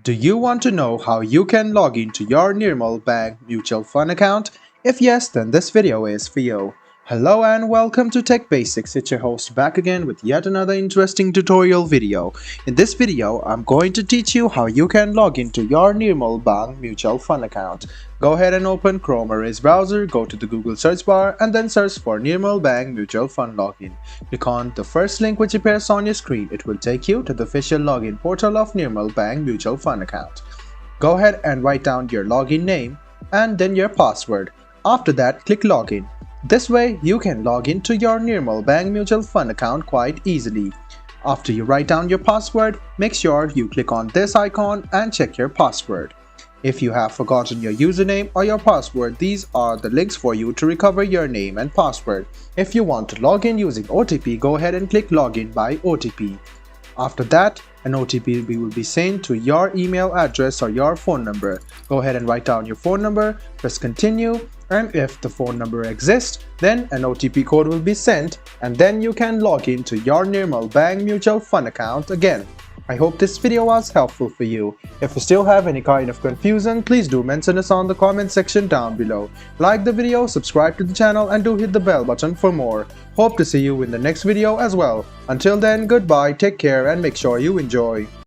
Do you want to know how you can log into your Nirmal Bang Mutual Fund account? If yes, then this video is for you. Hello and welcome to Tech Basics. It's your host back again with yet another interesting tutorial video. In this video, I'm going to teach you how you can log into your Nirmal Bang Mutual Fund account. Go ahead and open Chrome or Edge browser, go to the Google search bar and then search for Nirmal Bang Mutual Fund login. Click on the first link which appears on your screen. It will take you to the official login portal of Nirmal Bang Mutual Fund account. Go ahead and write down your login name and then your password. After that, click login. This way, you can log into your Nirmal Bang Mutual Fund account quite easily. After you write down your password, make sure you click on this icon and check your password. If you have forgotten your username or your password, these are the links for you to recover your name and password. If you want to log in using OTP, go ahead and click Login by OTP. After that, an OTP will be sent to your email address or your phone number. Go ahead and write down your phone number, press continue, and if the phone number exists, then an OTP code will be sent and then you can log into your Nirmal Bang Mutual Fund account again. I hope this video was helpful for you. If you still have any kind of confusion, please do mention us on the comment section down below. Like the video, subscribe to the channel and do hit the bell button for more. Hope to see you in the next video as well. Until then, goodbye, take care and make sure you enjoy.